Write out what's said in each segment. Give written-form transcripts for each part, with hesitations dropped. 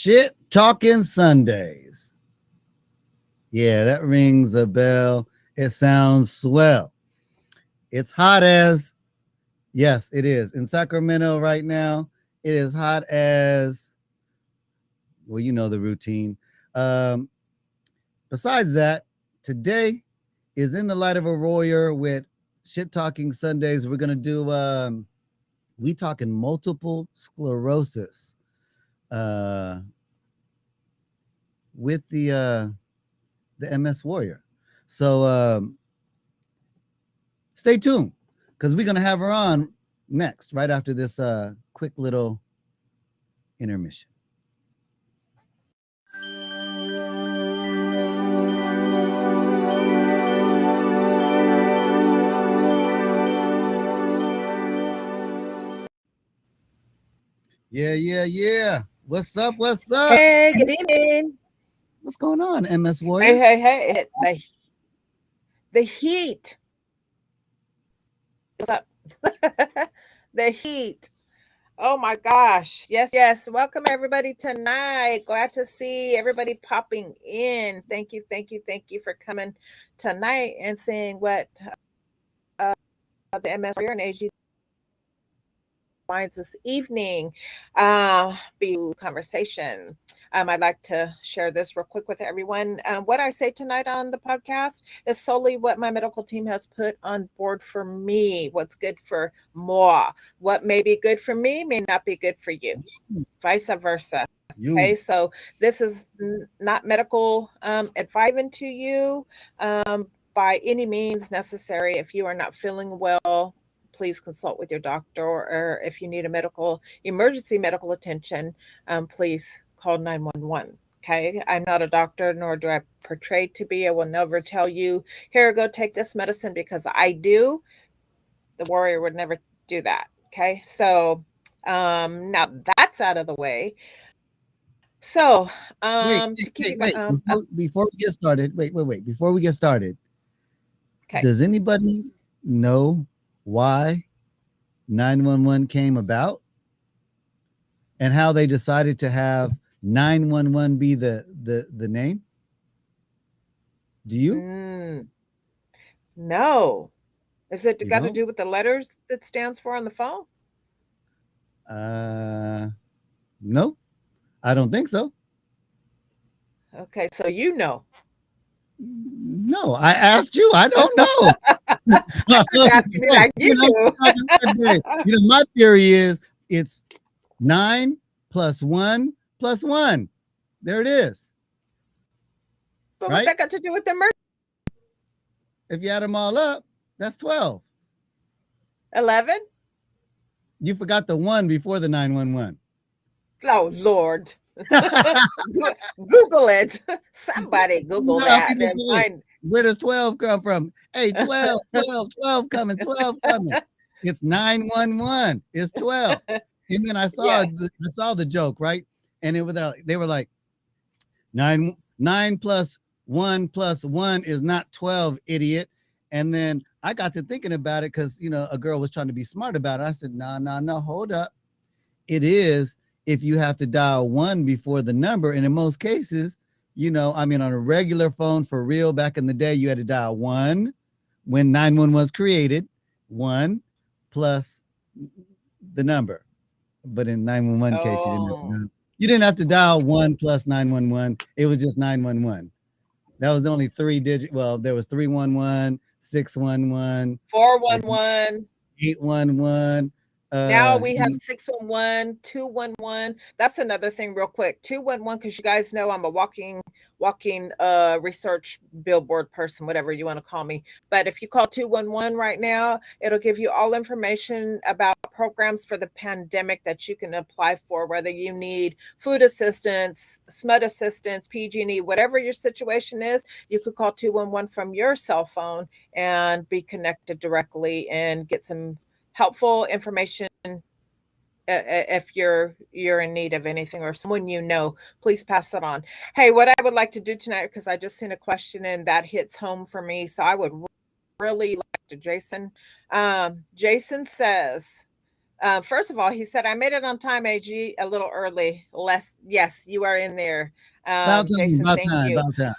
Shit Talking Sundays. Yeah, that rings a bell. It sounds swell. It's hot as, yes, it is. In Sacramento right now, it is hot as, well, you know the routine. Besides that, today is In the Light of a Warrior with Shit Talking Sundays. We're going to do, we talking multiple sclerosis. With the MS Warrior. So stay tuned, because we're gonna have her on next, right after this quick little intermission. Yeah. What's up? Hey, good evening. What's going on, MS Warrior? Hey. The heat. What's up? The heat. Oh my gosh. Yes. Welcome everybody tonight. Glad to see everybody popping in. Thank you for coming tonight and seeing what the MS Warrior and AG finds this evening. Be conversation. I'd like to share this real quick with everyone. What I say tonight on the podcast is solely what my medical team has put on board for me. What's good for moi. What may be good for me may not be good for you. Vice versa. Okay, so this is not medical advice to you by any means necessary. If you are not feeling well, please consult with your doctor, or if you need a emergency medical attention, please call 911. Okay. I'm not a doctor, nor do I portray to be. I will never tell you, here, go take this medicine because I do. The warrior would never do that. Okay. So now that's out of the way. So before we get started, before we get started, okay. Does anybody know why 911 came about and how they decided to have 911 be the name? Do you? No. Is it got to do with the letters that stands for on the phone? No, I don't think so. Okay, so you know. No, I asked you. I don't know. Asking me like you my theory is it's 9 plus 1 plus 1. There it is. But right? What that got to do with the murder? If you add them all up, that's 12. 11? You forgot the 1 before the 911. Oh, Lord. Google it. Somebody Google that. Where does 12 come from? Hey, 12 coming, 12 coming. It's 911. It's 12. And then I saw the joke, right? And they were like, 9 plus 1 plus 1 is not 12, idiot. And then I got to thinking about it because, a girl was trying to be smart about it. I said, no, hold up. It is if you have to dial 1 before the number. And in most cases, on a regular phone for real, back in the day, you had to dial 1 when 911 was created, 1 plus the number. But in 911 case, you didn't have to dial 1 plus 911. It was just 911. That was the only 3 digit. Well, there was 311, 611, 411, 811, Now we have 611, 211. That's another thing real quick. 211, because you guys know I'm a walking research billboard person, whatever you want to call me. But if you call 211 right now, it'll give you all information about programs for the pandemic that you can apply for, whether you need food assistance, SMUD assistance, PG&E, whatever your situation is. You could call 211 from your cell phone and be connected directly and get some helpful information if you're in need of anything, or someone please pass it on. Hey, what I would like to do tonight, because I just seen a question and that hits home for me, so I would really like to Jason. Jason says, first of all, he said, I made it on time, AG, a little early. Yes, you are in there. Jason, thank you. About time.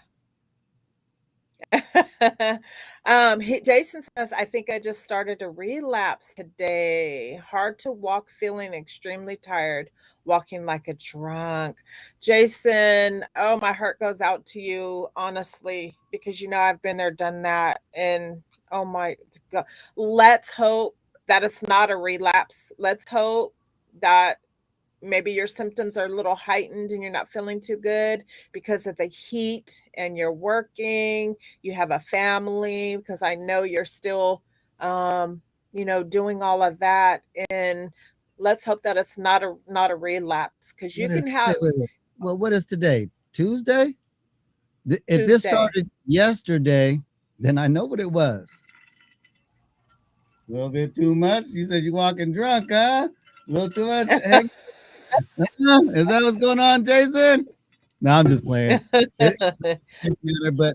Jason says, I think I just started a relapse today. Hard to walk, feeling extremely tired, walking like a drunk. Jason, oh, my heart goes out to you, honestly, because I've been there, done that. And oh my God, let's hope that it's not a relapse. Let's hope that maybe your symptoms are a little heightened and you're not feeling too good because of the heat, and you're working, you have a family, because I know you're still doing all of that. And let's hope that it's not a relapse, because you can have wait. Well, what is today? Tuesday? If Tuesday. This started yesterday, then I know what it was. A little bit too much. You said you're walking drunk, huh? A little too much. Is that what's going on, Jason? No, I'm just playing. But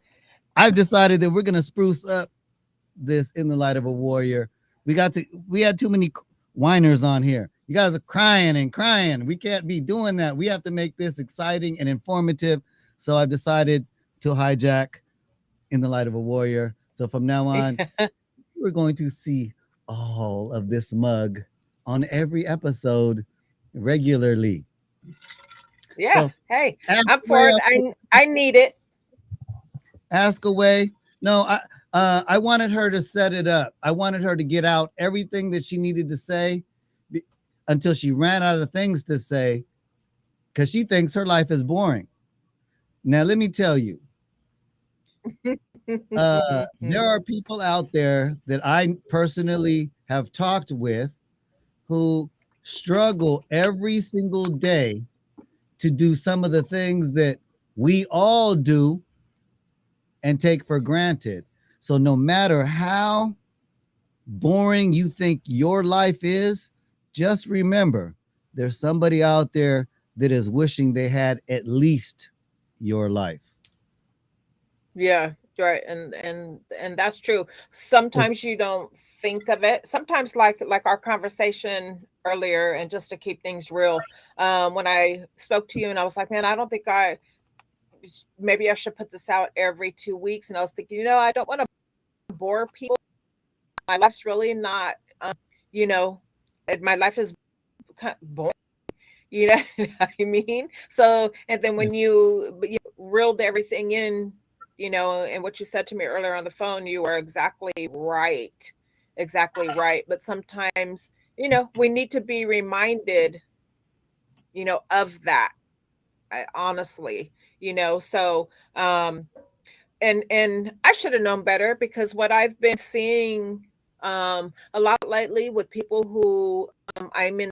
I've decided that we're gonna spruce up this in the light of a warrior. We had too many whiners on here. You guys are crying and crying. We can't be doing that. We have to make this exciting and informative. So I've decided to hijack in the light of a warrior. So from now on, we're going to see all of this mug on every episode regularly. Yeah. So, hey, I'm for it. I need it. Ask away. No, I wanted her to set it up. I wanted her to get out everything that she needed to say until she ran out of things to say, because she thinks her life is boring. Now, let me tell you, there are people out there that I personally have talked with who struggle every single day to do some of the things that we all do and take for granted. So no matter how boring you think your life is, just remember there's somebody out there that is wishing they had at least your life. Yeah, right. And that's true. Sometimes you don't think of it. Sometimes like our conversation earlier, and just to keep things real, when I spoke to you and I was like, man, I don't think maybe I should put this out every 2 weeks. And I was thinking, I don't want to bore people. My life's really not, my life is kind of boring. You know what I mean? So, and then when you reeled everything in, and what you said to me earlier on the phone, you are exactly right. Exactly right. But sometimes, we need to be reminded, of that. Honestly, so, and I should have known better, because what I've been seeing a lot lately with people who I'm in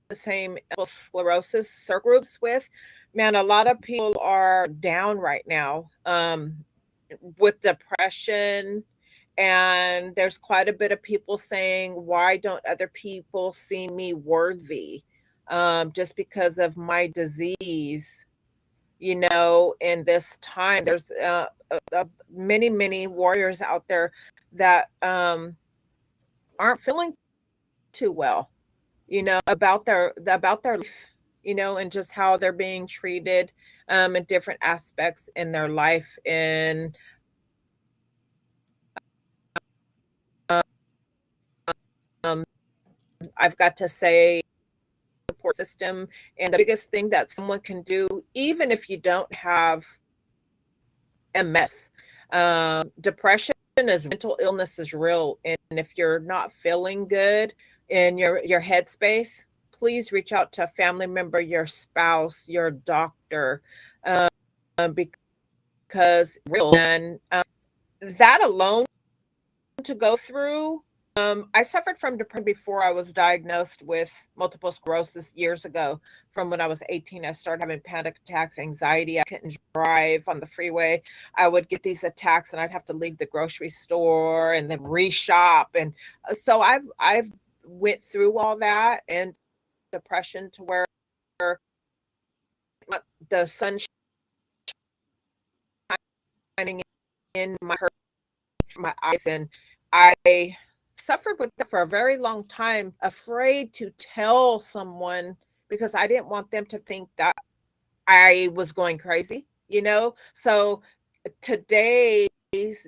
the same sclerosis circle groups with, man, a lot of people are down right now with depression. And there's quite a bit of people saying, why don't other people see me worthy just because of my disease? In this time, there's many warriors out there that aren't feeling too well, about their life, and just how they're being treated in different aspects in their life. And I've got to say, support system, and the biggest thing that someone can do, even if you don't have MS, depression is mental illness, is real. And if you're not feeling good in your headspace, please reach out to a family member, your spouse, your doctor, because real and that alone to go through. I suffered from depression before I was diagnosed with multiple sclerosis years ago. From when I was 18, I started having panic attacks, anxiety. I couldn't drive on the freeway. I would get these attacks, and I'd have to leave the grocery store and then reshop. And so I've went through all that and depression to where the sun shining in my eyes, and I suffered with that for a very long time, afraid to tell someone because I didn't want them to think that I was going crazy, you know? So today's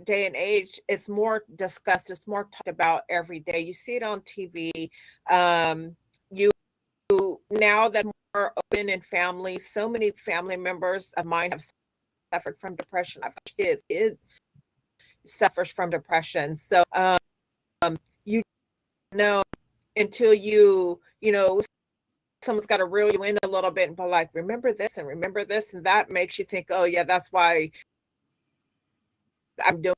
day and age, it's more discussed, it's more talked about every day. You see it on TV. You now that's more open in families. So many family members of mine have suffered from depression. I've got kids suffers from depression. So you know until you know someone's got to reel you in a little bit and be like, remember this and remember this, and that makes you think, oh yeah, that's why I'm doing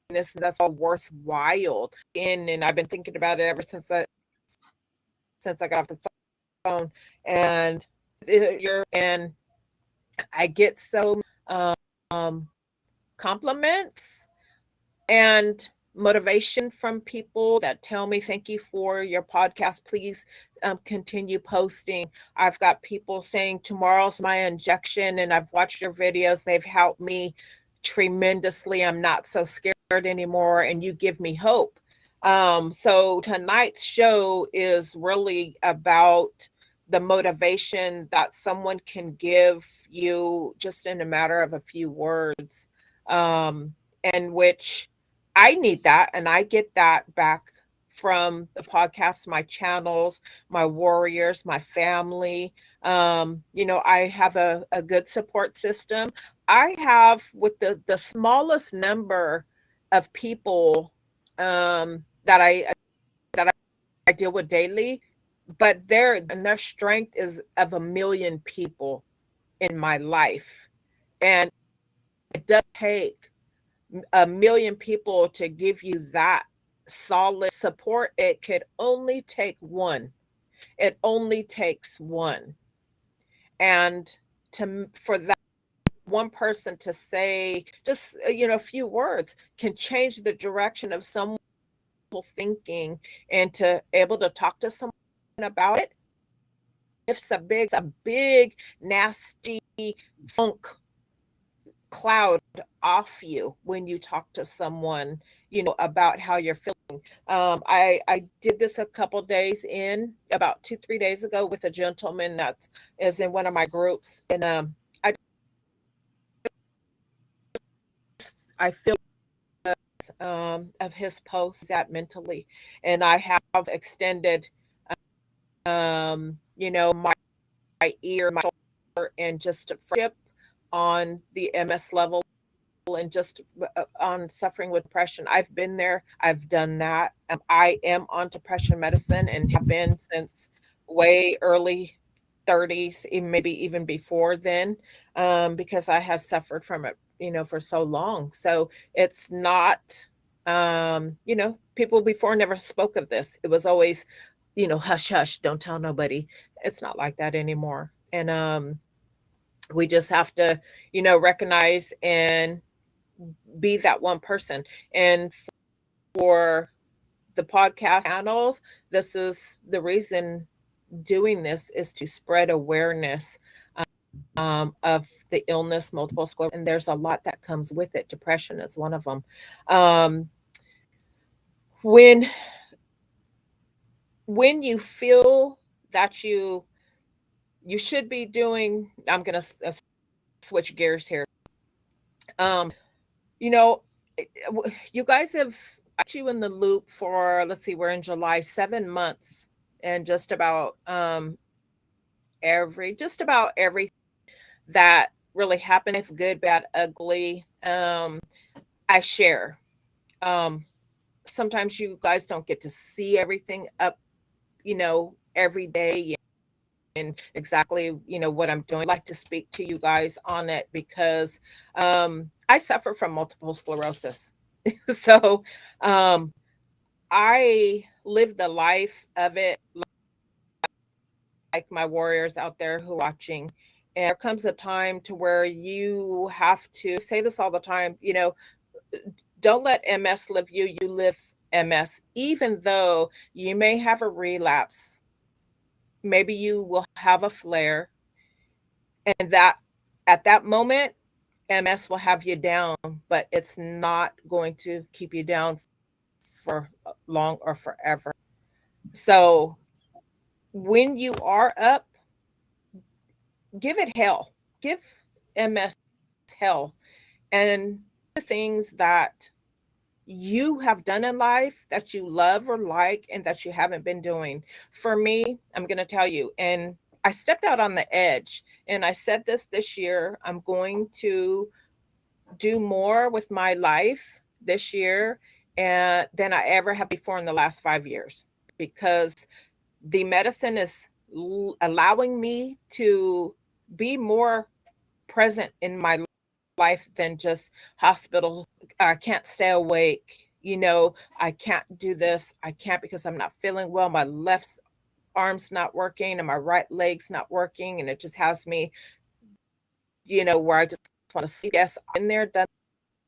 this, and that's all worthwhile. And I've been thinking about it ever since I got off the phone, and and I get so compliments and motivation from people that tell me, thank you for your podcast, please continue posting. I've got people saying tomorrow's my injection, and I've watched your videos, they've helped me tremendously, I'm not so scared anymore, and you give me hope. So tonight's show is really about the motivation that someone can give you just in a matter of a few words, and which I need that, and I get that back from the podcast, my channels, my warriors, my family. I have a good support system. I have with the smallest number of people that I deal with daily, but their strength is of a million people in my life, and it does take a million people to give you that solid support. It could only take one. It only takes one. And for that one person to say just a few words can change the direction of someone thinking, and to able to talk to someone about it. It's a big nasty funk cloud off you when you talk to someone about how you're feeling. I did this a couple days in, about 2-3 days ago, with a gentleman that is in one of my groups, and I feel of his posts that mentally, and I have extended my ear, my shoulder, and just a friendship on the MS level, and just on suffering with depression. I've been there, I've done that. I am on depression medicine and have been since way early 30s, maybe even before then, because I have suffered from it, for so long. So it's not, people before never spoke of this. It was always, hush, hush, don't tell nobody. It's not like that anymore. And we just have to, recognize and be that one person. And for the podcast channels, this is the reason doing this is to spread awareness of the illness, multiple sclerosis, and there's a lot that comes with it. Depression is one of them. When you feel that you should be doing, I'm going to switch gears here. You guys have you in the loop for, let's see, we're in July, 7 months, and just about every that really happened, if good, bad, ugly, I share. sometimes you guys don't get to see everything up, every day and exactly, what I'm doing. I'd like to speak to you guys on it because I suffer from multiple sclerosis. So I live the life of it like my warriors out there who are watching. And there comes a time to where you have to say this all the time, don't let MS live you, you live MS, even though you may have a relapse. Maybe you will have a flare, and that at that moment, MS will have you down, but it's not going to keep you down for long or forever. So when you are up, give it hell. Give MS hell. And the things that you have done in life that you love or like and that you haven't been doing. For me, I'm going to tell you, and I stepped out on the edge and I said this year, I'm going to do more with my life this year and than I ever have before in the last 5 years, because the medicine is allowing me to be more present in my life than just hospital. I can't stay awake. I can't do this. I can't because I'm not feeling well. My left arm's not working and my right leg's not working. And it just has me, where I just want to sleep. Yes, I've been there, done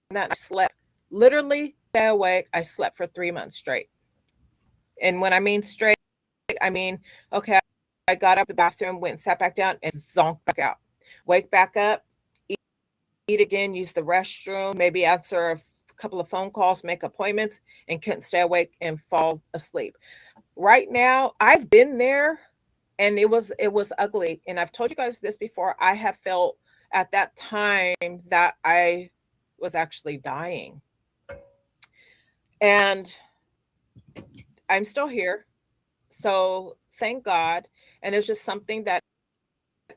that. I slept literally stay awake. I slept for 3 months straight. And when I mean straight, I mean, okay, I got up the bathroom, went and sat back down and zonked back out. Wake back up, eat again, use the restroom, maybe answer a couple of phone calls, make appointments, and couldn't stay awake and fall asleep. Right now, I've been there and it was ugly. And I've told you guys this before. I have felt at that time that I was actually dying. And I'm still here. So thank God. And it's just something that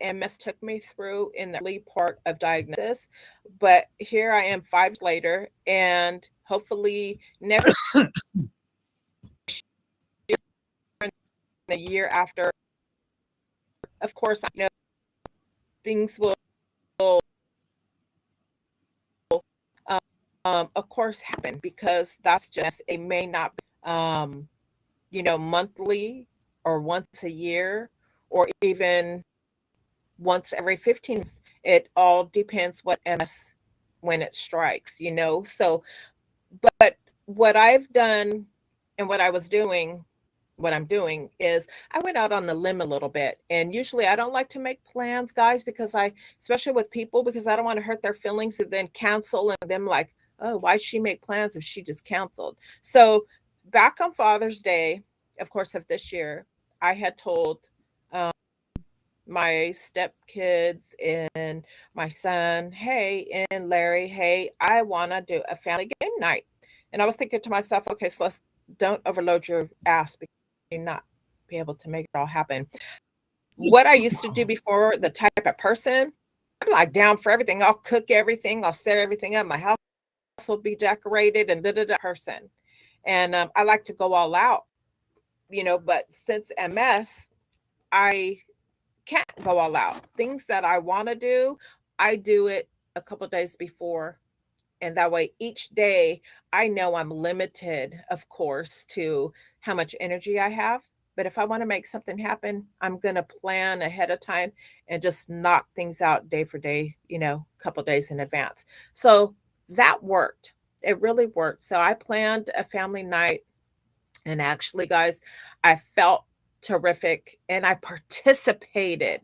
MS took me through in the early part of diagnosis. But here I am 5 years later, and hopefully next year, the year after, of course, I know things will, of course, happen, because that's just, it may not be, monthly or once a year or even once every 15. It all depends what MS, when it strikes, So, but what I've done and what I'm doing is I went out on the limb a little bit. And usually I don't like to make plans, guys, because especially with people, because I don't want to hurt their feelings and then cancel and them like, oh, why'd she make plans if she just canceled? So back on Father's Day, of course, of this year, I had told my stepkids and my son, hey, and Larry, hey, I want to do a family game night. And I was thinking to myself, okay, so don't overload your ass because you not be able to make it all happen. What I used to do before, the type of person, I'm like down for everything. I'll cook everything. I'll set everything up. My house will be decorated and person. And I like to go all out, but since MS, I can't go all out. Things that I want to do, I do it a couple of days before. And that way, each day, I know I'm limited, of course, to how much energy I have. But if I want to make something happen, I'm going to plan ahead of time and just knock things out day for day, a couple of days in advance. So that worked. It really worked. So I planned a family night. And actually, guys, I felt terrific and I participated.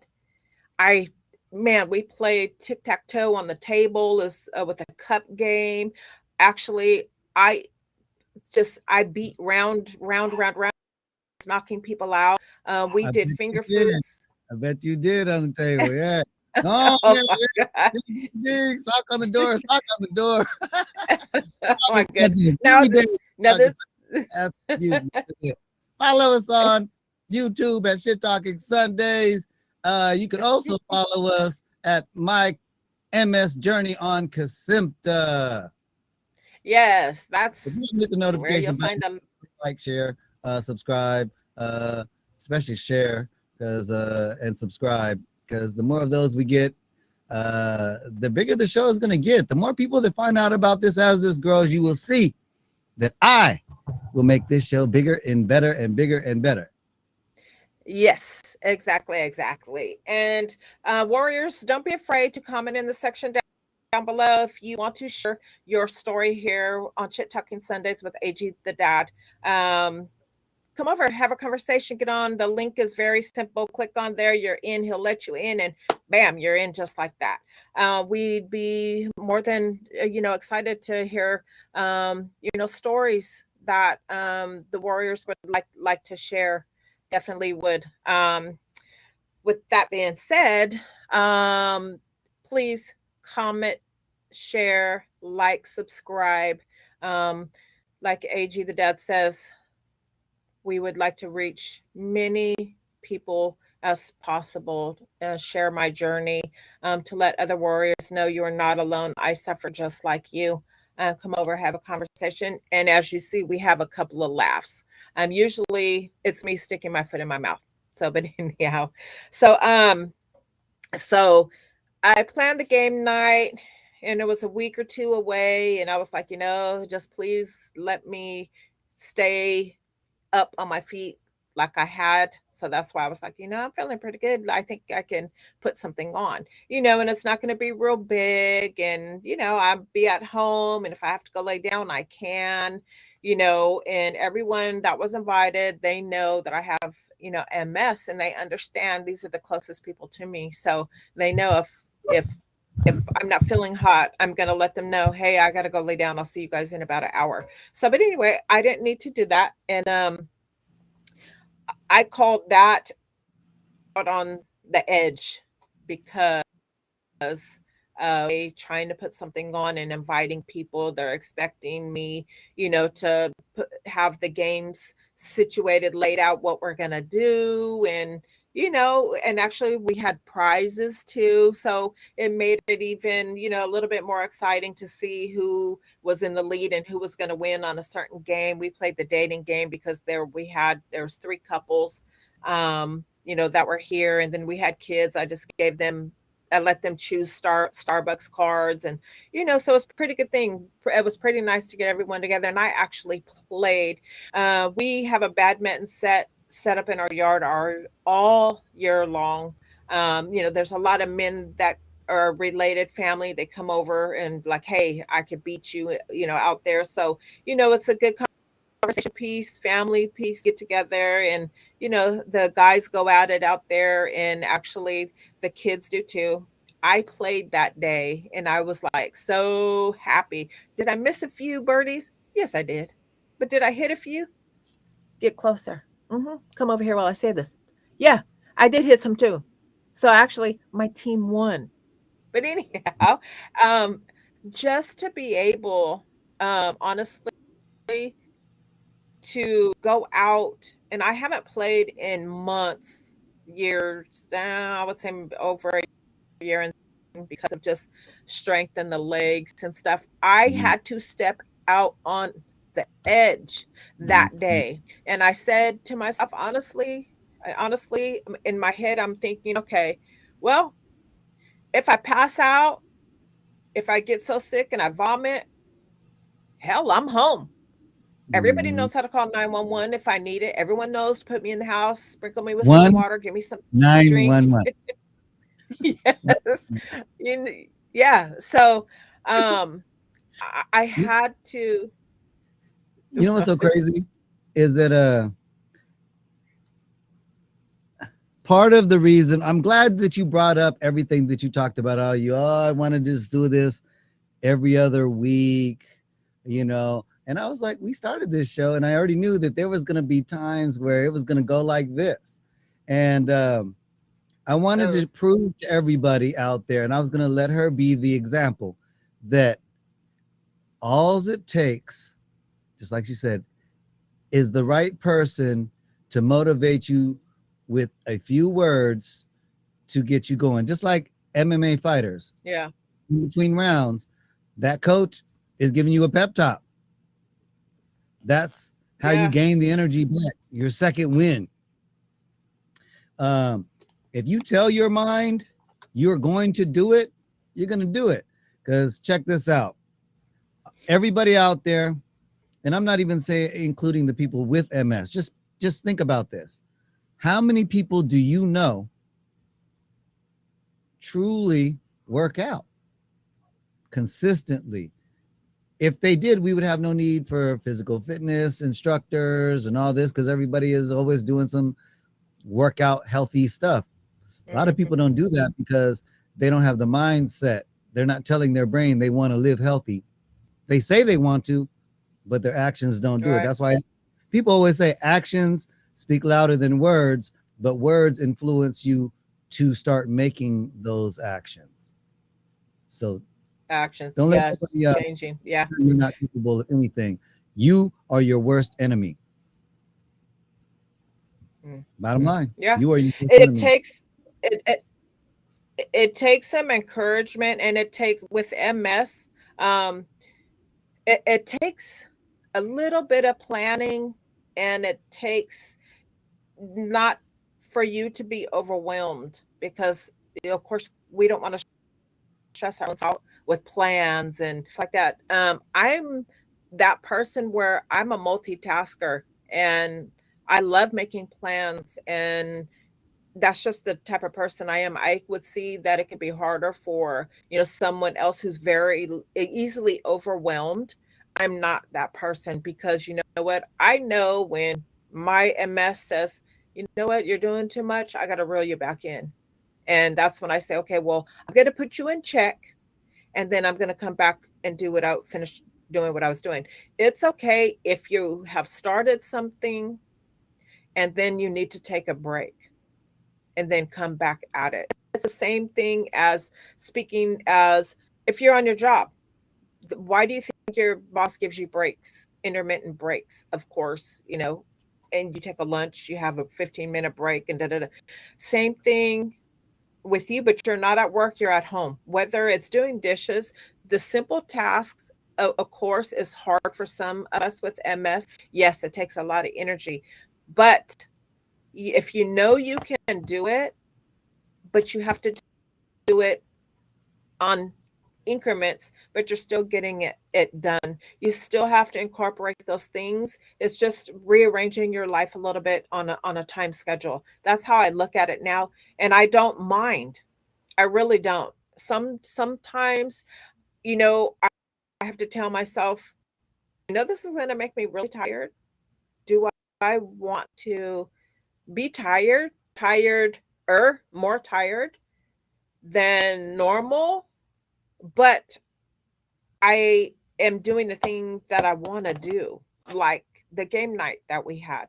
We played tic-tac-toe on the table with a cup game. Actually, I beat round, knocking people out. We did finger foods. I bet you did on the table. Yeah. Oh, Oh yeah, my God. big. Sock on the door. Sock on the door. Oh my goodness. Now this. Excuse me. Follow us on YouTube at Shit Talking Sundays. You can also follow us at My MS Journey on Kesimpta. Yes, If you that's hit the where you'll notification button, find them. like, share, subscribe, especially share, because and subscribe, because the more of those we get, the bigger the show is going to get. The more people that find out about this as this grows, you will see that I will make this show bigger and better and bigger and better. Yes, exactly, exactly. And warriors, don't be afraid to comment in the section down below if you want to share your story here on Chit Talking Sundays with AG the Dad. Come over, have a conversation, get on. The link is very simple. Click on there, you're in. He'll let you in, and bam, you're in just like that. We'd be more than excited to hear stories that the warriors would like to share. Definitely would. With that being said, please comment, share, like, subscribe. Um, like AG the Dad says, we would like to reach many people as possible, share my journey, to let other warriors know you are not alone. I suffer just like you. Come over, have a conversation. And as you see, we have a couple of laughs. Usually it's me sticking my foot in my mouth. So, but anyhow, so, so I planned the game night and it was a week or two away. And I was like, just please let me stay up on my feet like I had. So that's why I was like, I'm feeling pretty good. I think I can put something on, and it's not going to be real big. And, I'll be at home. And if I have to go lay down, I can, and everyone that was invited, they know that I have, MS, and they understand these are the closest people to me. So they know if, if I'm not feeling hot, I'm going to let them know, hey, I got to go lay down. I'll see you guys in about an hour. So, but anyway, I didn't need to do that. And, I called that out on the edge because trying to put something on and inviting people. They're expecting me, have the games situated, laid out what we're gonna do, and and actually we had prizes too, so it made it even a little bit more exciting to see who was in the lead and who was going to win on a certain game. We played the dating game because there was three couples that were here, and then we had kids. I let them choose Starbucks cards, and so it's a pretty good thing. It was pretty nice to get everyone together, and I actually played. We have a badminton set up in our yard all year long. There's a lot of men that are related family. They come over and like, hey, I could beat you, out there. So it's a good conversation piece, family piece, get together, and the guys go at it out there, and actually the kids do too. I played that day and I was like so happy. Did I miss a few birdies? Yes, I did. But did I hit a few? Get closer. Come over here while I say this. Yeah, I did hit some too. So actually, my team won. But anyhow, um, just to be able, honestly, to go out, and I haven't played in months, years, I would say over a year, and because of just strength in the legs and stuff, I Mhm. had to step out on the edge that Mhm. day. And I said to myself, honestly, in my head, I'm thinking, okay, well, if I pass out, if I get so sick and I vomit, hell, I'm home. Everybody Mhm. knows how to call 911 if I need it. Everyone knows to put me in the house, sprinkle me with some One water, give me something to nine drink. one one. Yes. Yeah. So um I You, had to. you know what's so crazy is that part of the reason I'm glad that you brought up everything that you talked about. I want to just do this every other week, And I was like, we started this show, and I already knew that there was going to be times where it was going to go like this, and I wanted Oh, to prove to everybody out there, and I was going to let her be the example that all it takes, just like she said, is the right person to motivate you with a few words to get you going. Just like MMA fighters yeah. in between rounds, that coach, It's giving you a pep talk. That's how you Yeah. gain the energy back. Your second win. Um, if you tell your mind you're going to do it, you're going to do it. Because check this out. Everybody out there, and I'm not even saying including the people with MS, just think about this. How many people do you know truly work out consistently? If they did, we would have no need for physical fitness instructors and all this because everybody is always doing some workout healthy stuff. A lot of people don't do that because they don't have the mindset. They're not telling their brain they want to live healthy. They say they want to, but their actions don't do it. Right. That's why people always say actions speak louder than words, but words influence you to start making those actions. So Actions. don't let Yeah. nobody Changing. Yeah. you're not capable of anything. You are your worst enemy. Bottom line, Yeah. you are your worst It enemy. takes it, it takes some encouragement, and it takes with MS, um, it takes a little bit of planning, and it takes not for you to be overwhelmed because, of course, we don't want to stress ourselves out with plans and like that. I'm that person where I'm a multitasker, and I love making plans, and that's just the type of person I am. I would see that it could be harder for, someone else who's very easily overwhelmed. I'm not that person because you know what? I know when my MS says, you know what, you're doing too much, I got to reel you back in. And that's when I say, okay, well, I'm going to put you in check, and then I'm going to come back and do what I finish doing what I was doing. It's okay if you have started something and then you need to take a break and then come back at it. It's the same thing as speaking as if you're on your job. Why do you think your boss gives you breaks, intermittent breaks? Of course, and you take a lunch, you have a 15-minute break, and da da da. Same thing with you, but you're not at work, you're at home. Whether it's doing dishes, the simple tasks, of course, is hard for some of us with MS. Yes, it takes a lot of energy, but if you know you can do it, but you have to do it on increments, but you're still getting it done. You still have to incorporate those things. It's just rearranging your life a little bit on a time schedule. That's how I look at it now, and I don't mind. I really don't. Sometimes, I have to tell myself, I know this is going to make me really tired. Do I want to be tired, more tired than normal? But I am doing the thing that I want to do, like the game night that we had.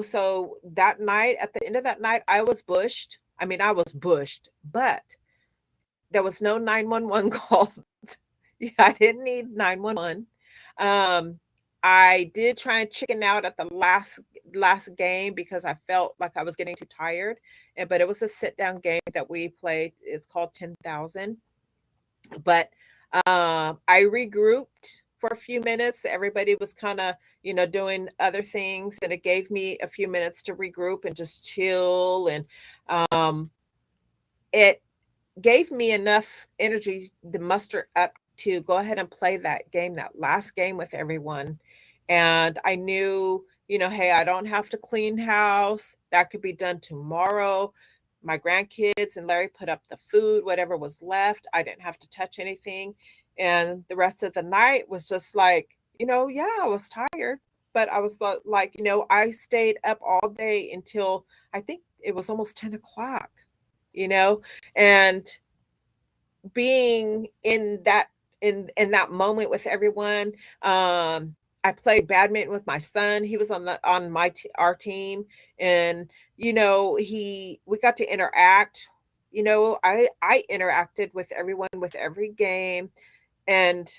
So that night, at the end of that night, I was bushed. I mean, I was bushed, but there was no 911 call. Yeah, I didn't need 911. Um, I did try and chicken out at the last game because I felt like I was getting too tired. But it was a sit down game that we played. It's called 10,000. But I regrouped for a few minutes. Everybody was kind of, doing other things, and it gave me a few minutes to regroup and just chill. And um, it gave me enough energy to muster up to go ahead and play that game, that last game with everyone. And I knew, hey, I don't have to clean house. That could be done tomorrow. My grandkids and Larry put up the food, whatever was left. I didn't have to touch anything. And the rest of the night was just like, yeah, I was tired, but I was like, I stayed up all day until I think it was almost 10 o'clock, you know, and being in that moment with everyone. I played badminton with my son. He was on our team, and we got to interact. I interacted with everyone with every game, and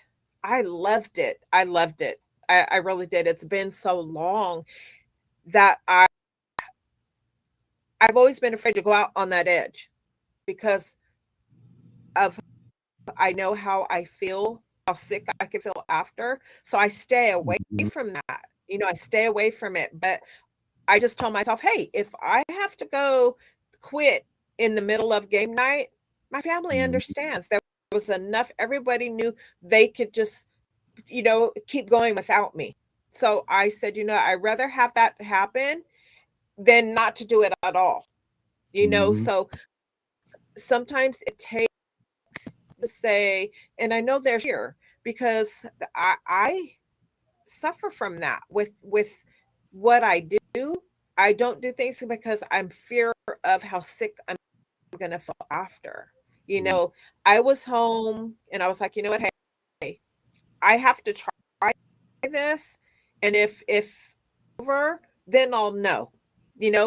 I loved it. I loved it. I really did. It's been so long that I've always been afraid to go out on that edge because of I know how I feel sick I could feel after. So I stay away Mhm. from that. I stay away from it. But I just told myself, hey, if I have to go quit in the middle of game night, my family Mhm. understands. There was enough. Everybody knew they could just, keep going without me. So I said, I'd rather have that happen than not to do it at all. Mhm. So sometimes it takes to say, and I know there's fear because I suffer from that with what I do. I don't do things because I'm fear of how sick I'm going to feel after. Mhm. I was home and I was like, you know what? Hey, I have to try this, and if over, then I'll know.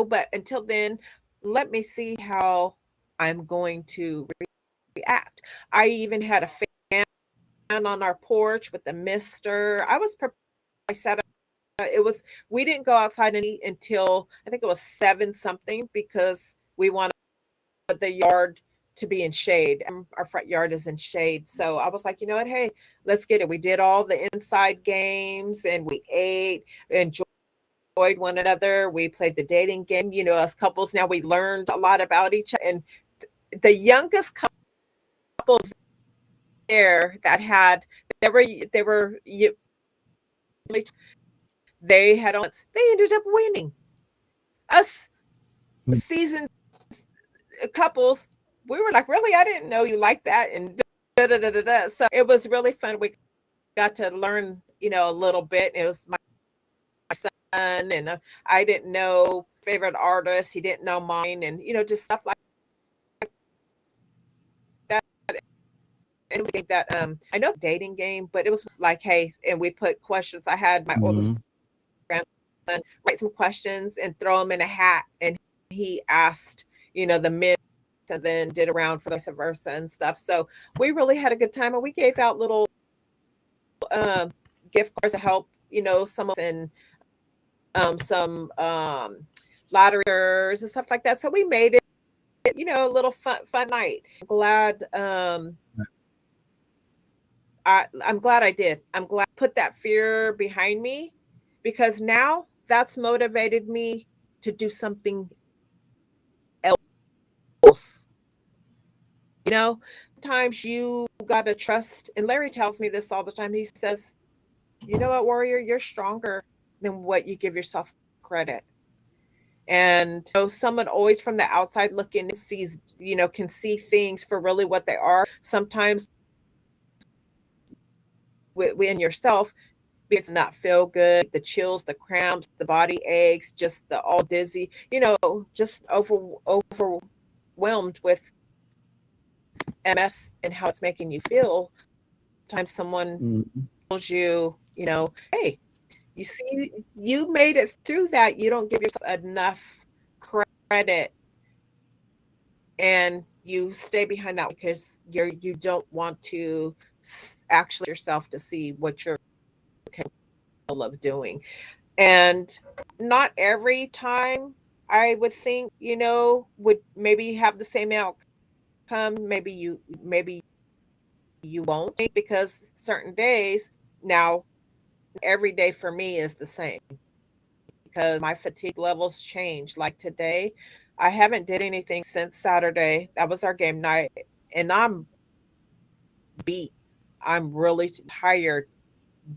But until then, let me see how I'm going to react. I even had a fan on our porch with the mister. I was prepared. I set up. It was we didn't go outside and eat until I think it was 7 something because we wanted the yard to be in shade. Our front yard is in shade. So I was like, you know what? Hey, let's get it. We did all the inside games and we ate, enjoyed one another. We played the dating game, as couples. Now we learned a lot about each other. And the youngest couple there that had, they were they had on, they ended up winning. Us seasoned couples, we were like, really? I didn't know you like that. And da, da, da, da, da. So it was really fun. We got to learn, a little bit. It was my son, and I didn't know favorite artist. He didn't know mine, and just stuff like that. And we think that I know dating game, but it was like, hey, and we put questions. I had my oldest Mhm. grandson write some questions and throw them in a hat, and he asked, the men, and then did around for vice versa and stuff. So we really had a good time, and we gave out little um, gift cards to help, some of us, and some ladders and stuff like that. So we made it, a little fun night. Glad I'm glad I did. I'm glad I put that fear behind me because now that's motivated me to do something else. You know, Sometimes you gotta trust, and Larry tells me this all the time. He says, you know what, Warrior, you're stronger than what you give yourself credit. And someone always from the outside looking sees, can see things for really what they are. Sometimes within yourself, it's not feel good, the chills, the cramps, the body aches, just the all dizzy, just overwhelmed with MS and how it's making you feel. Sometimes someone Mhm. tells you, hey, you see, you made it through that. You don't give yourself enough credit, and you stay behind that because you don't want to actually yourself to see what you're capable of doing. And not every time I would think, would maybe have the same outcome. Maybe you won't, because certain days now, every day for me is the same because my fatigue levels change. Like today, I haven't did anything since Saturday. That was our game night, and I'm beat. I'm really tired.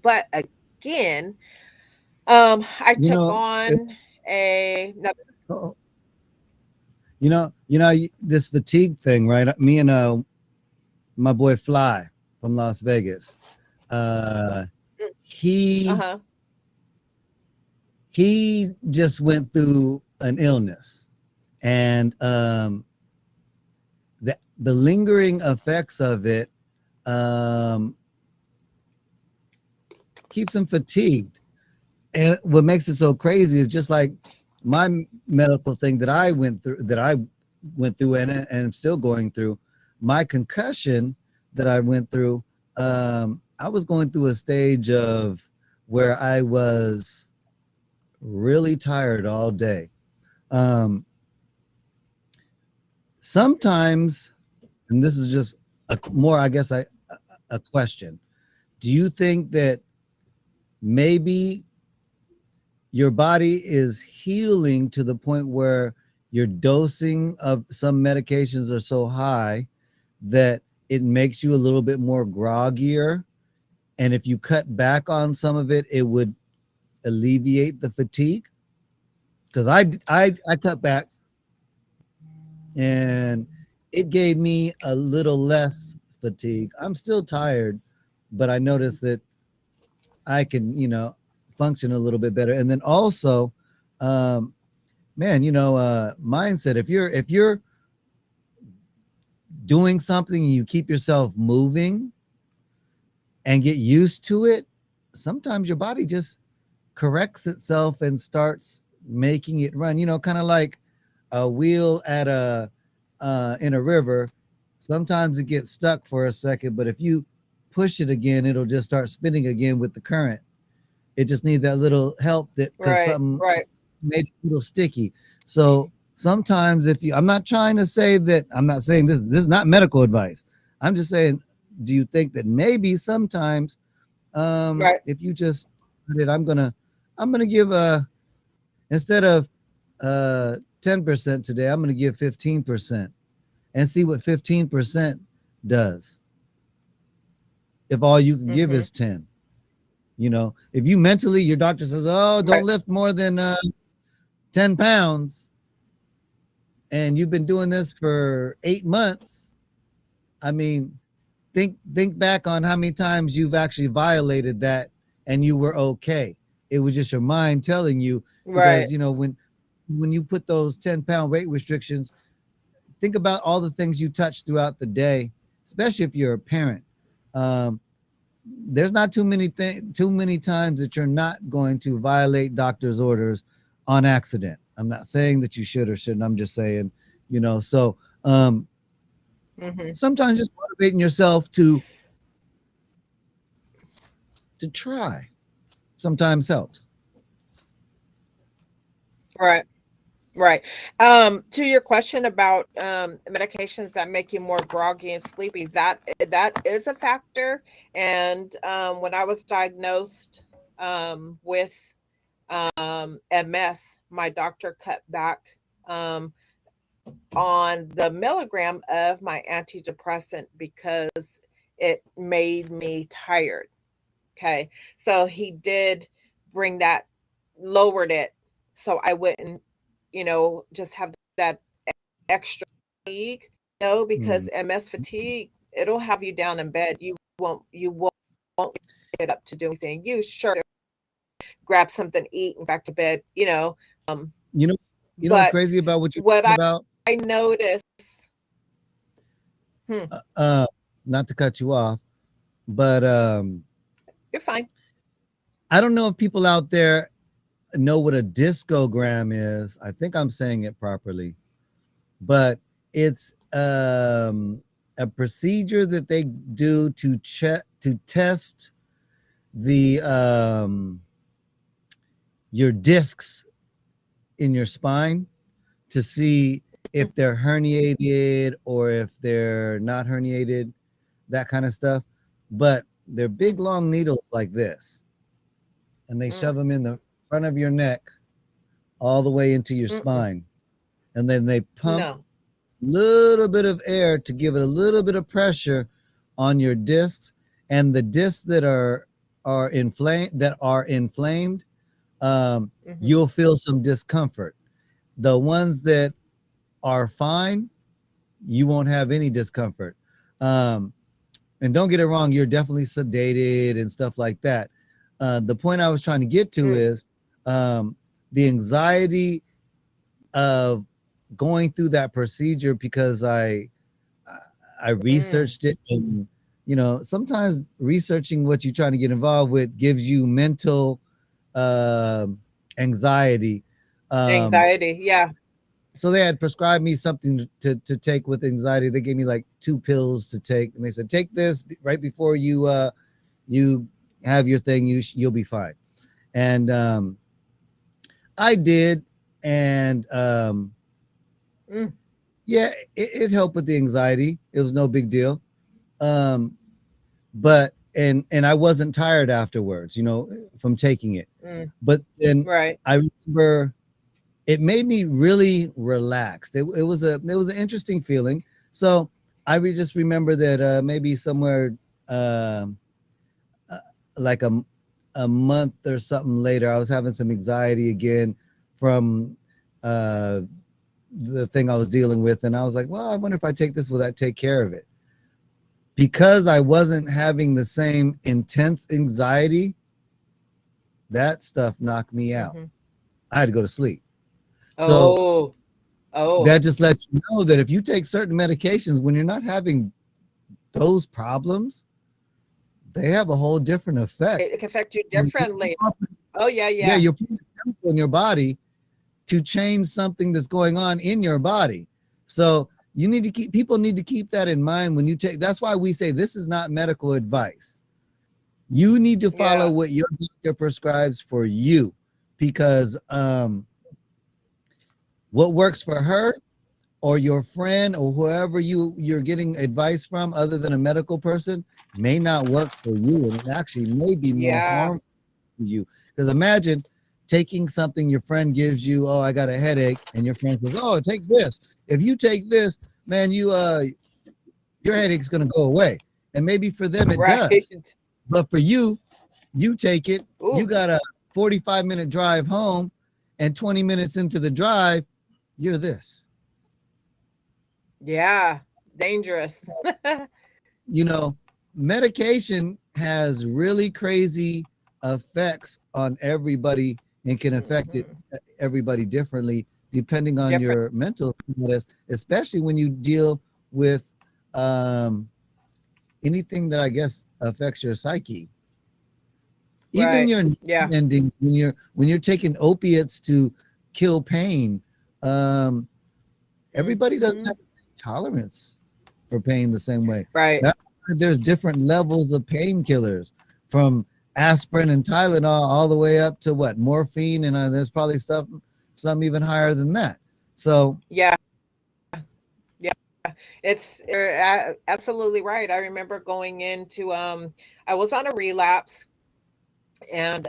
But again, I You took know, it, on a no, oh, this fatigue thing, right? Me and my boy Fly from Las Vegas. Uh, he uh-huh. he just went through an illness, and the lingering effects of it um, keeps him fatigued. And what makes it so crazy is just like my medical thing that I went through and I'm still going through. My concussion that I went through, I was going through a stage of where I was really tired all day. Um, Sometimes, and this is just a more, I guess, a question. do you think that maybe your body is healing to the point where your dosing of some medications are so high that it makes you a little bit more groggier, and if you cut back on some of it, it would alleviate the fatigue? Because I cut back, and it gave me a little less fatigue. I'm still tired, but I noticed that I can, function a little bit better. And then also, um, man, mindset. If you're doing something and you keep yourself moving and get used to it, sometimes your body just corrects itself and starts making it run. Kind of like a wheel at a in a river. Sometimes it gets stuck for a second, but if you push it again, it'll just start spinning again with the current. It just needs that little help, that because Right, something right, made it a little sticky. So sometimes I'm not trying to say that, I'm not saying this is not medical advice. I'm just saying, do you think that maybe sometimes, right. if you just I'm gonna give instead of 10% today, I'm gonna give 15% and see what 15% does if all you can give Mm-hmm. is 10. If you mentally, your doctor says, oh, don't Right, lift more than 10 pounds, and you've been doing this for 8 months, I mean, think back on how many times you've actually violated that and you were okay. It was just your mind telling you, right, because when you put those 10-pound weight restrictions, think about all the things you touch throughout the day, especially if you're a parent. Um, there's not too many times that you're not going to violate doctor's orders on accident. I'm not saying that you should or shouldn't. I'm just saying, so mm-hmm. sometimes just motivating yourself to try sometimes helps. Right. Right. To your question about medications that make you more groggy and sleepy, that is a factor. And when I was diagnosed with MS, my doctor cut back um, on the milligram of my antidepressant because it made me tired. Okay. So he did bring that, lowered it so I wouldn't, just have that extra fatigue, because Mm. MS fatigue, it'll have you down in bed. You won't get up to do anything. You sure grab something, eat, and back to bed, You know, what's but crazy about what you're what talking about? I notice, hmm, Uh, uh, Not to cut you off, but you're fine. I don't know if people out there know what a discogram is. I think I'm saying it properly, but it's a procedure that they do to test the your discs in your spine to see if they're herniated or if they're not herniated, that kind of stuff. But they're big long needles like this, and they Mm, shove them in the front of your neck all the way into your mm-mm, spine, and then they pump no. little bit of air to give it a little bit of pressure on your discs, and the discs that are inflamed, Hmm. you'll feel some discomfort. The ones that are fine, you won't have any discomfort. um, and don't get it wrong, you're definitely sedated and stuff like that. The point I was trying to get to Mm, is the anxiety of going through that procedure, because I mm, researched it, and sometimes researching what you're trying to get involved with gives you mental uh, anxiety. Um, anxiety, yeah. so they had prescribed me something to take with anxiety. They gave me like 2 pills to take, and they said take this right before you have your thing. You'll be fine. And I did, and Mm, yeah, it helped with the anxiety. It was no big deal. Um, but and I wasn't tired afterwards, from taking it. Mm, But then right. I remember it made me really relaxed. It was an interesting feeling. So just remember that maybe somewhere um uh, like a month or something later, I was having some anxiety again from uh, the thing I was dealing with, and I was like, well, I wonder if I take this, will that take care of it? Because I wasn't having the same intense anxiety, that stuff knocked me out. Hmm. I had to go to sleep. So Oh, oh, that just lets you know that if you take certain medications when you're not having those problems, they have a whole different effect. it can affect you differently. Oh, yeah, Yeah, yeah. you're putting a chemical in your body to change something that's going on in your body. So people need to keep that in mind when you take. That's why we say this is not medical advice. You need to follow Yeah. what your doctor prescribes for you, because what works for her or your friend or whoever you're getting advice from other than a medical person may not work for you, and it actually may be more Yeah. harmful to you. Because imagine taking something your friend gives you. Oh, I got a headache, and your friend says, oh, take this. If you take this, man, your headache's going to go away. And maybe for them it Right. does, but for you, you take it, you Ooh, got a 45-minute drive home, and 20 minutes into the drive, you're this. yeah. Dangerous. You know, medication has really crazy effects on everybody and can affect Hmm. everybody differently depending on Different. your mental status, especially when you deal with um, anything that I guess affects your psyche. Even Right. your Yeah. endings, when you're taking opiates to kill pain, um, everybody doesn't Hmm. have tolerance for pain the same way. Right. That's why there's different levels of painkillers, from aspirin and Tylenol all the way up to what, morphine, and there's probably some even higher than that. So Yeah. Yeah. It's you're absolutely right. I remember going into I was on a relapse, and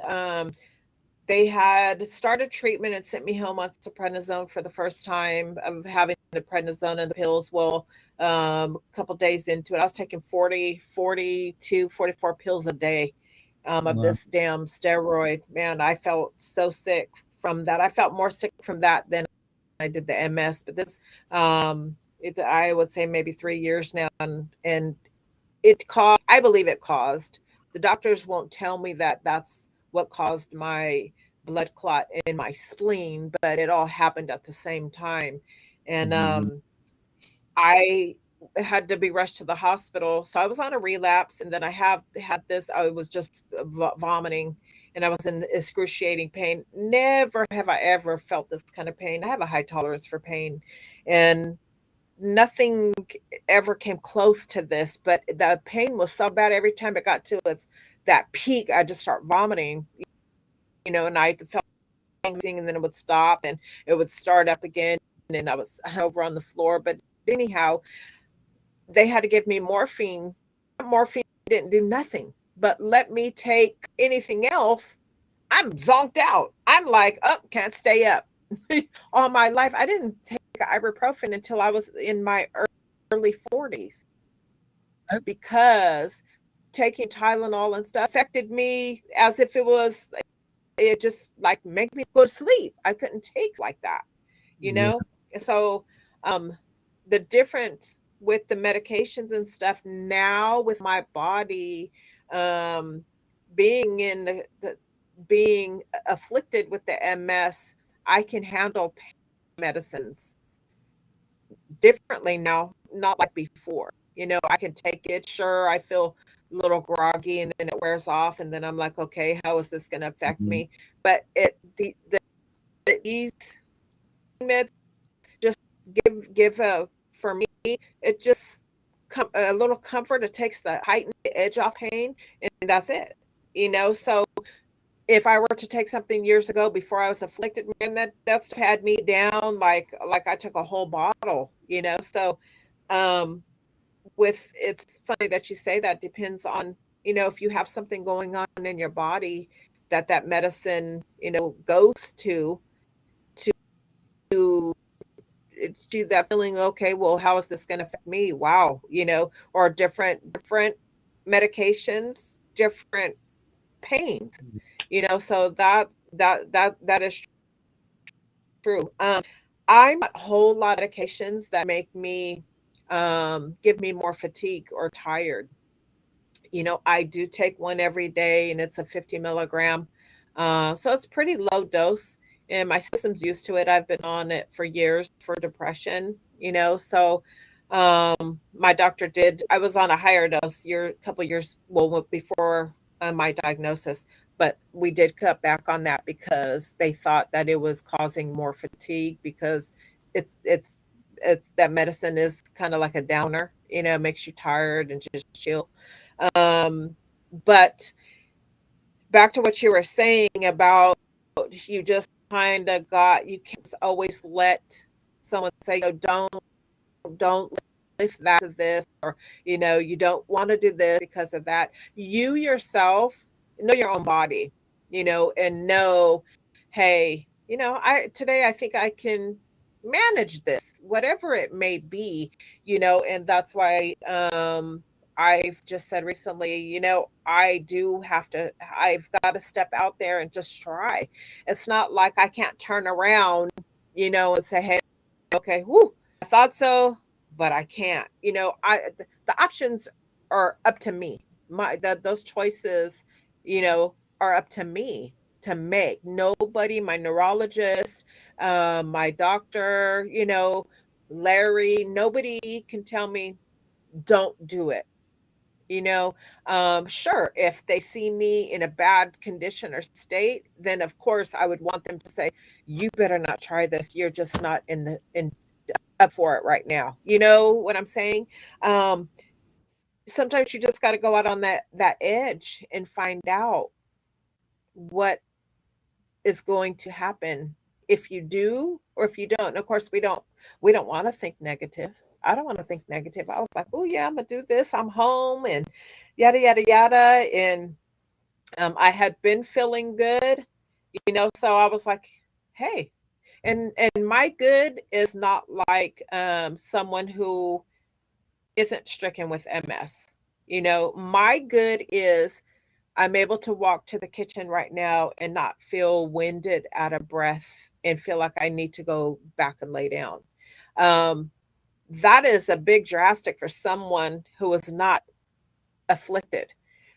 they had started treatment and sent me home on prednisone for the first time of having the prednisone and the pills. Well, a couple days into it, I was taking 40, 42, 44 pills a day of uh, this damn steroid. Man, I felt so sick from that. I felt more sick from that than I did the MS. But this, I would say maybe 3 years now, and it caused. I believe it caused. The doctors won't tell me that that's what caused my blood clot in my spleen, but it all happened at the same time, and mhm, I had to be rushed to the hospital. So I was on a relapse, and then I have had this. I was just vomiting, and I was in excruciating pain. Never have I ever felt this kind of pain. I have a high tolerance for pain, and nothing ever came close to this. But the pain was so bad every time it got to its that peak, I just start vomiting. And I felt and then it would stop and it would start up again, and I was over on the floor. But anyhow, they had to give me morphine. Morphine didn't do nothing, but let me take anything else. I'm zonked out. I'm like, oh, can't stay up. All my life, I didn't take ibuprofen until I was in my early 40s, I- because taking Tylenol and stuff affected me as if it just like make me go to sleep. I couldn't take like that, you yeah, know? And so um the difference with the medications and stuff now with my body, um being in the being afflicted with the MS, I can handle medicines differently now, not like before. I can take it. Sure, I feel a little groggy, and then it wears off, and then I'm like, okay, how is this going to affect mhm, me? But these meds just give for me, it just a little comfort. It takes the heightened edge off pain, and that's it. So if I were to take something years ago before I was afflicted, man, that's had me down like I took a whole bottle. So um with it's funny that you say that, depends on if you have something going on in your body, that medicine, goes to that feeling, okay, well, how is this going to affect me? Wow. Or different medications, different pains, so that is true. I'm not a whole lot of medications that make me give me more fatigue or tired. I do take one every day, and it's a 50 milligram. So it's pretty low dose, and my system's used to it. I've been on it for years for depression, so my doctor did. I was on a higher dose a couple years, well, before my diagnosis, but we did cut back on that because they thought that it was causing more fatigue because it's it's that medicine is kind of like a downer, makes you tired and just chill. um, but back to what you were saying about, you just kind of got, you can't always let someone say, don't lift that to this, or you don't want to do this because of that. You yourself know your own body, and know, hey, I think I can manage this, whatever it may be, and that's why I've just said recently, I've got to step out there and just try. It's not like I can't turn around, and say, hey, okay, whoo, I thought so, but I can't. The options are up to me. Those choices, are up to me to make. Nobody, my neurologist, my doctor, Larry, nobody can tell me don't do it. you know sure, if they see me in a bad condition or state, then of course I would want them to say, you better not try this, you're just not in up for it right now. You know what I'm saying? um Sometimes you just got to go out on that edge and find out what is going to happen if you do or if you don't. And of course, we don't want to think negative. I don't want to think negative. I was like, oh yeah, I'm gonna do this, I'm home, and yada yada yada. And I had been feeling good, so I was like, hey. And my good is not like someone who isn't stricken with MS. My good is I'm able to walk to the kitchen right now and not feel winded, out of breath, and feel like I need to go back and lay down. Um, that is a big drastic for someone who is not afflicted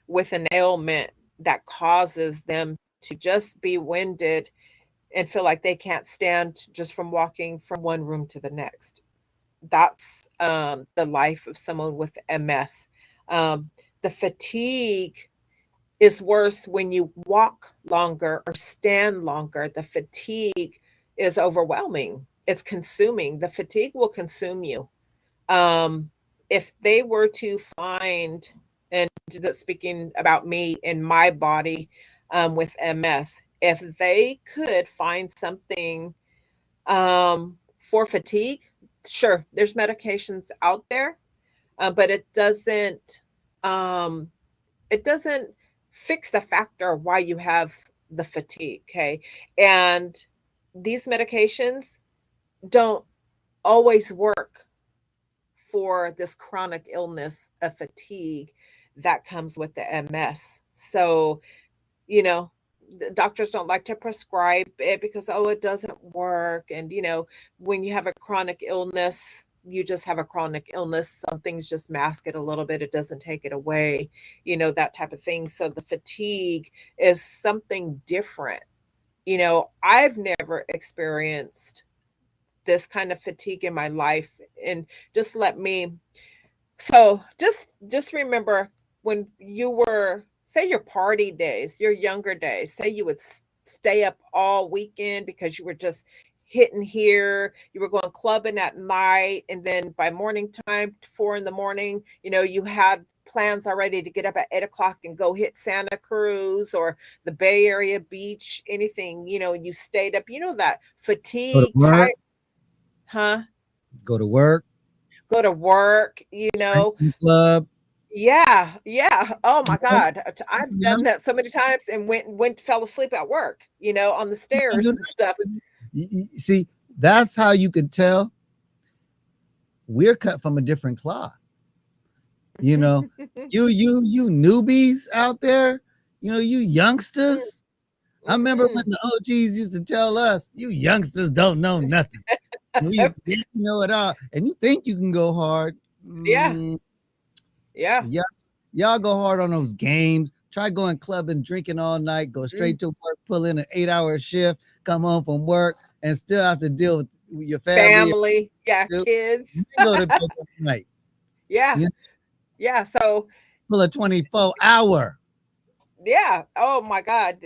with an ailment that causes them to just be winded and feel like they can't stand just from walking from one room to the next. That's the life of someone with MS. Um, the fatigue is worse when you walk longer or stand longer. The fatigue is overwhelming. It's consuming. The fatigue will consume you. Um, if they were to find, and speaking about me and my body with MS, if they could find something for fatigue, sure, there's medications out there, but um, it doesn't fix the factor of why you have the fatigue. Okay, and these medications don't always work for this chronic illness of fatigue that comes with the MS. So, you know, the doctors don't like to prescribe it because, oh, it doesn't work. And, when you have a chronic illness, you just have a chronic illness. Some things just mask it a little bit, it doesn't take it away, that type of thing. So the fatigue is something different. I've never experienced this kind of fatigue in my life. And just let me, so just remember, when you were, say, your party days, your younger days, say you would stay up all weekend because you were just hitting here, you were going clubbing at night, and then by morning time, 4 in the morning, you had plans already to get up at 8 o'clock and go hit Santa Cruz or the Bay Area beach, anything, and you stayed up, that Go to fatigue, tired, work, huh? go to work, Go to work, drink in the club. Yeah, yeah. Oh my You know? God. I've You know? done that so many times and fell asleep at work, on the You don't do stairs and stuff. that. See, that's how you can tell we're cut from a different cloth. You know, you newbies out there, you youngsters. I remember when Mm-mm. the OGs used to tell us, "You youngsters don't know nothing." And we used to say, "You know it all," and you think you can go hard. Yeah, Mm, yeah. yeah, y'all go hard on those games. Try going clubbing, drinking all night, go Mm. straight to work, pull in an 8-hour shift, come home from work, and still have to deal with your family. Family, yeah, You kids. go to bed at night. Yeah, You yeah. So pull a 24-hour. yeah. Oh my God.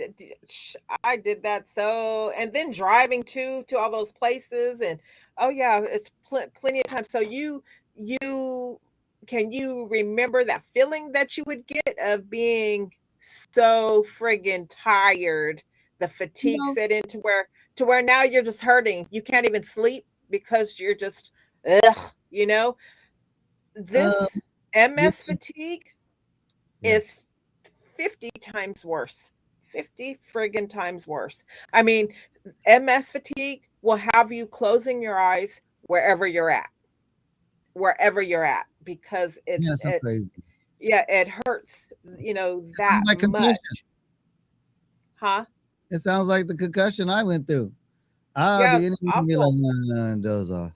I did that. And then driving to all those places, and oh yeah, it's plenty of time. So you can you remember that feeling that you would get of being so friggin' tired? The You fatigue know, set in to where now you're just hurting. You can't even sleep because you're just ugh, uh, this yeah, MS fatigue yeah. is 50 times worse. 50 friggin' times worse. I mean, MS fatigue will have you closing your eyes wherever you're at, because Yeah, that's so crazy. yeah, it hurts, It sounds that like concussion. much. Huh? It sounds like the concussion I went through. I'll Yeah, be in and be like, awful. nah, those off.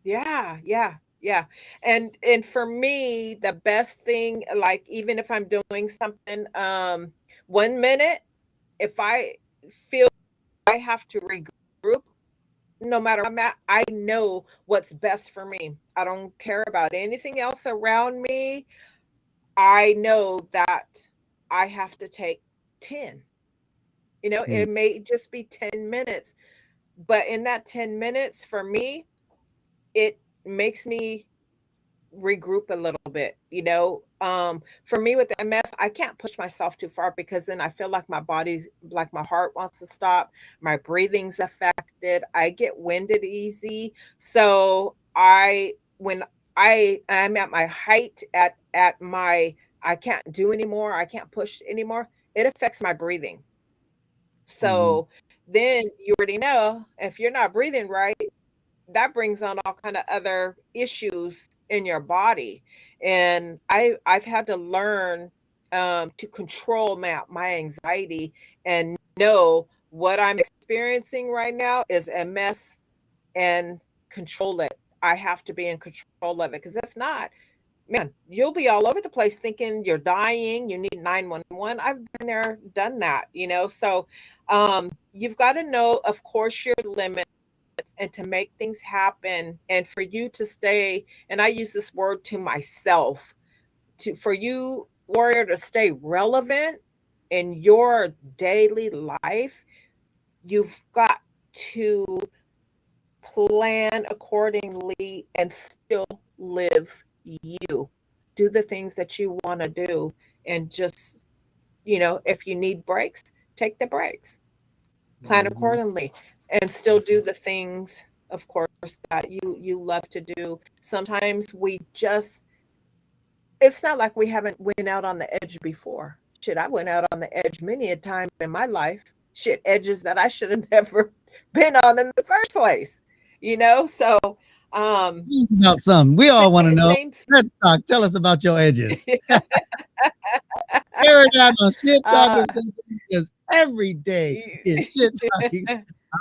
Yeah, yeah, yeah. And for me, the best thing, like even if I'm doing something, 1 minute, if I feel I have to regroup, no matter where I'm at, I know what's best for me. I don't care about anything else around me. I know that I have to take 10. Hmm. It may just be 10 minutes, but in that 10 minutes for me, it makes me regroup a little bit. For me with MS, I can't push myself too far because then I feel like my body's like my heart wants to stop, my breathing's affected, I get winded easy. So when I'm at my height, at my I can't do anymore, I can't push anymore, it affects my breathing. Hmm. So then you already know, if you're not breathing right, that brings on all kind of other issues in your body. And I've had to learn, to control my anxiety and know what I'm experiencing right now is a mess, and control it. I have to be in control of it, because if not, man, you'll be all over the place thinking you're dying, you need 911. I've been there, done that, so you've got to know, of course, your limits, and to make things happen, and for you to stay, and I use this word to myself, for you, warrior, to stay relevant in your daily life. You've got to plan accordingly and still live you. Do the things that you want to do, and just, if you need breaks, take the breaks, plan Hmm. accordingly, and still do the things, of course, that you love to do. Sometimes we just it's not like we haven't went out on the edge before. Shit, I went out on the edge many a time in my life. Shit, edges that I should have never been on in the first place. So um Tell us about some. We all want to same, know. same Let's talk. Tell us about your edges. Air it out on shit uh talking Sunday, because every day is shit talking.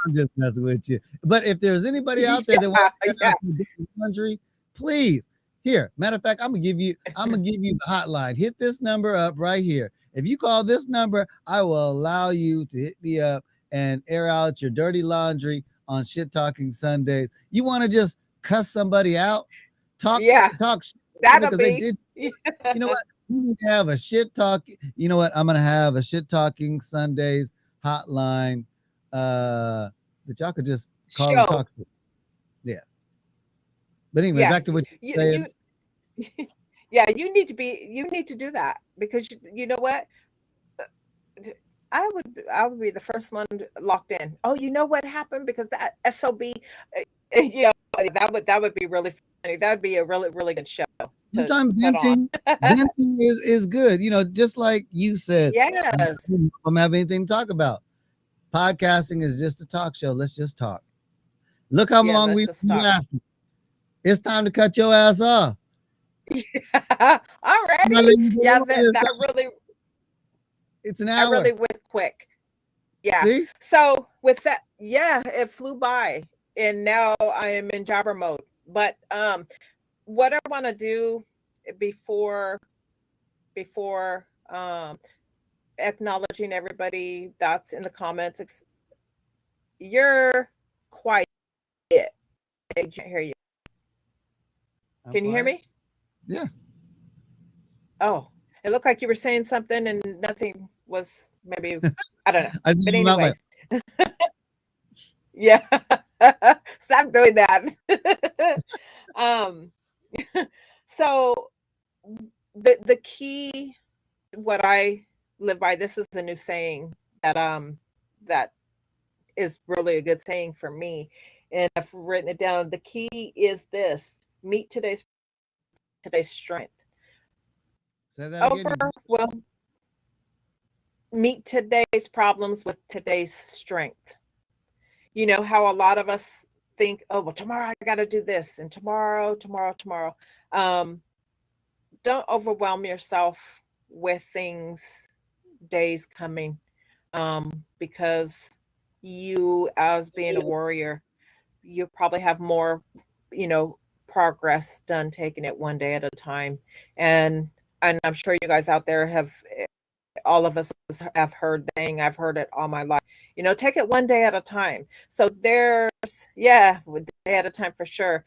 I'm just messing with you. But if there's anybody out there that yeah, wants to air yeah, out their dirty laundry, please. Here, matter of fact, I'm gonna give you the hotline. Hit this number up right here. If you call this number, I will allow you to hit me up and air out your dirty laundry on Shit Talking Sundays. You want to just cuss somebody out, yeah, talk shit that'll because they be did. You know what? We need to have a shit talk. You know what? I'm gonna have a Shit Talking Sundays hotline, uh, that y'all could just call and show. talk to. Yeah. But anyway, Yeah, back to what you you were saying. yeah, you need to do that, because you know what, I would be the first one locked in. Oh, you know what happened? Because that SOB, uh, you know, that would be really funny. That would be a really, really good show. sometimes put on. venting is good. You know, just like you said, I Yes. don't have anything to talk about. Podcasting is just a talk show. Let's just talk. Look how Yeah, long let's we've just been stop. lasting. It's time to cut your ass off. I'm not Already? letting you go Yeah, over this. that really It's an that hour. really went quick. Yeah. See? So with that, yeah, it flew by, and now I am in jobber mode. But what I want to do before before acknowledging everybody that's in the comments, you're quiet. I can't hear you. I'm Can you hear quiet. me? Yeah. Oh, it looked like you were saying something and nothing was maybe, I don't know. I just But I'm like, anyways, yeah. Stop doing that. um so the key, what I live by, this is a new saying that is really a good saying for me, and I've written it down. The key is this: meet today's strength. say that again. Over well, meet today's problems with today's strength. You know how a lot of us think, oh, well, tomorrow I got to do this, and tomorrow. Um, don't overwhelm yourself with things, days coming, because you, as being a warrior, you probably have more, you know, progress done taking it one day at a time. And I'm sure you guys out there have, all of us have heard the saying, I've heard it all my life, you know, take it one day at a time. So there's, yeah, one day at a time for sure.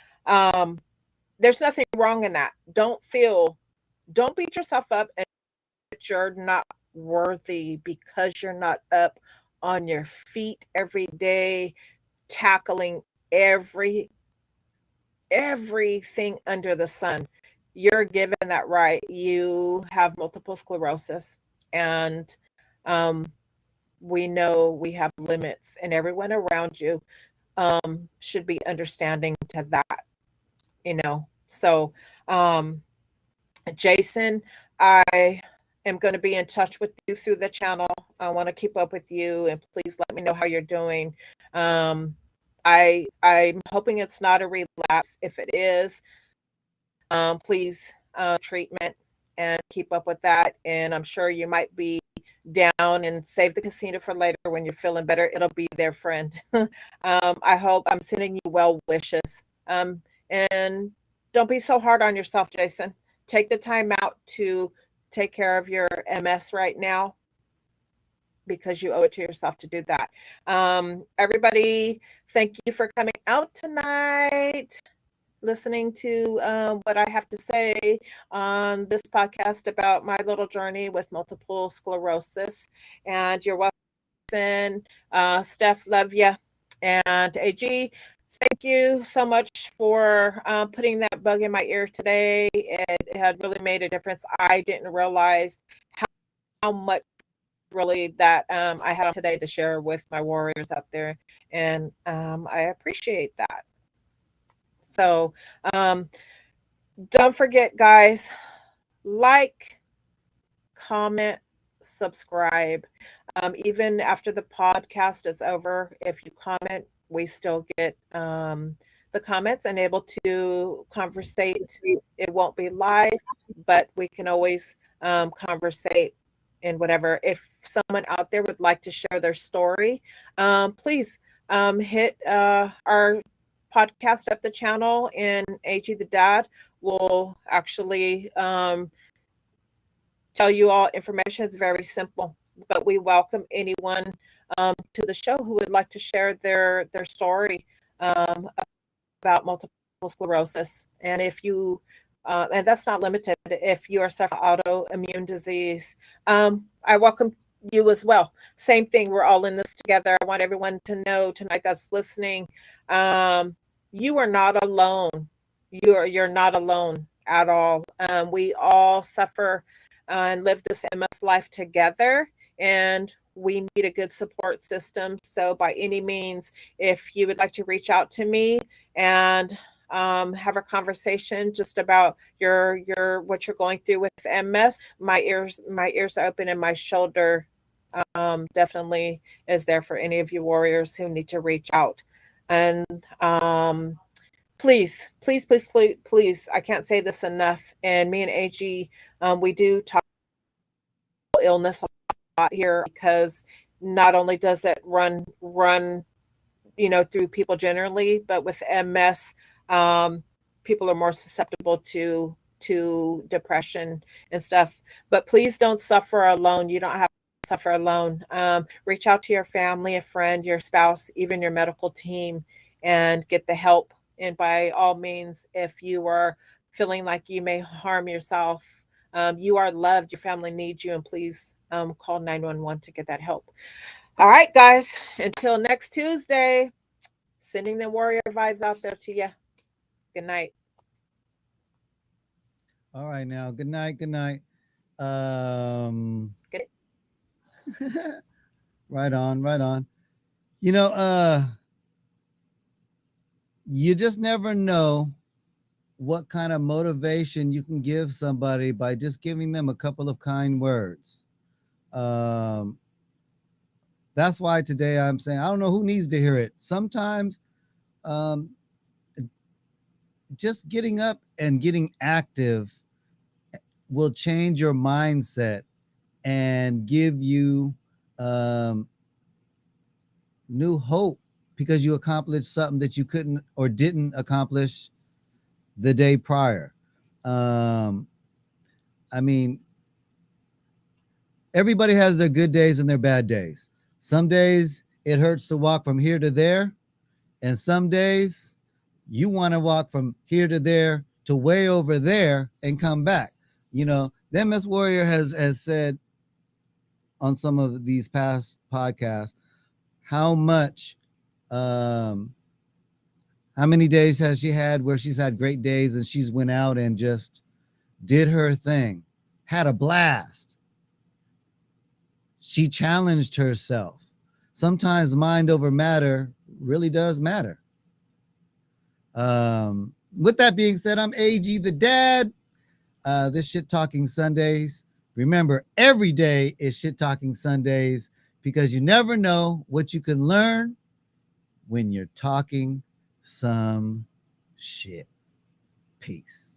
There's nothing wrong in that. Don't beat yourself up and you're not worthy because you're not up on your feet every day, tackling every everything under the sun. You're given that right. You have multiple sclerosis, and um, we know we have limits, and everyone around you should be understanding to that, you know. So, um, Jason, I am going to be in touch with you through the channel. I want to keep up with you, and please let me know how you're doing. Um, I'm hoping it's not a relapse. If it is, please treatment and keep up with that. And I'm sure you might be down, and save the casino for later when you're feeling better. It'll be there, friend. I hope I'm sending you well wishes. And don't be so hard on yourself, Jason. Take the time out to take care of your MS right now, because you owe it to yourself to do that. Everybody, thank you for coming out tonight, listening to what I have to say on this podcast about my little journey with multiple sclerosis. And you're welcome. Steph, love you. And AG, thank you so much for putting that bug in my ear today. It had really made a difference. I didn't realize how much really that I had on today to share with my warriors out there. And I appreciate that. So don't forget, guys, like, comment, subscribe. Even after the podcast is over, if you comment, we still get the comments and able to conversate. It won't be live, but we can always conversate in whatever. If someone out there would like to share their story, please hit our podcast up the channel, and AG the Dad will actually tell you all information. It's very simple, but we welcome anyone to the show who would like to share their story about multiple sclerosis. And if you and that's not limited, if you are suffering autoimmune disease, I welcome you as well. Same thing, we're all in this together. I want everyone to know tonight that's listening, you are not alone. You're not alone at all. We all suffer and live this MS life together, and we need a good support system. So by any means, if you would like to reach out to me and have a conversation just about your what you're going through with MS, my ears are open and my shoulder definitely is there for any of you warriors who need to reach out. And please, please, please, please, please, I can't say this enough. And me and AG, we do talk about illness a lot here because not only does it run through people generally, but with MS, um, people are more susceptible to depression and stuff. But please don't suffer alone. You don't have to suffer alone. Reach out to your family, a friend, your spouse, even your medical team, and get the help. And by all means, if you are feeling like you may harm yourself, you are loved. Your family needs you, and please call 911 to get that help. All right, guys. Until next Tuesday, sending the warrior vibes out there to you. Good night. All right, now. Good night. Good night. Um, Good. right on. Right on. You know, you just never know what kind of motivation you can give somebody by just giving them a couple of kind words. Um, that's why today I'm saying I don't know who needs to hear it. Sometimes um, just getting up and getting active will change your mindset and give you um, new hope because you accomplished something that you couldn't or didn't accomplish the day prior. Um, I mean, everybody has their good days and their bad days. Some days it hurts to walk from here to there, and some days you want to walk from here to there to way over there and come back. The MS Warrior has said on some of these past podcasts how much um how many days has she had where she's had great days and she's went out and just did her thing, had a blast. She challenged herself. Sometimes mind over matter really does matter. With that being said, I'm AG the dad. This Shit Talking Sundays. Remember, every day is Shit Talking Sundays because you never know what you can learn when you're talking some shit. Peace.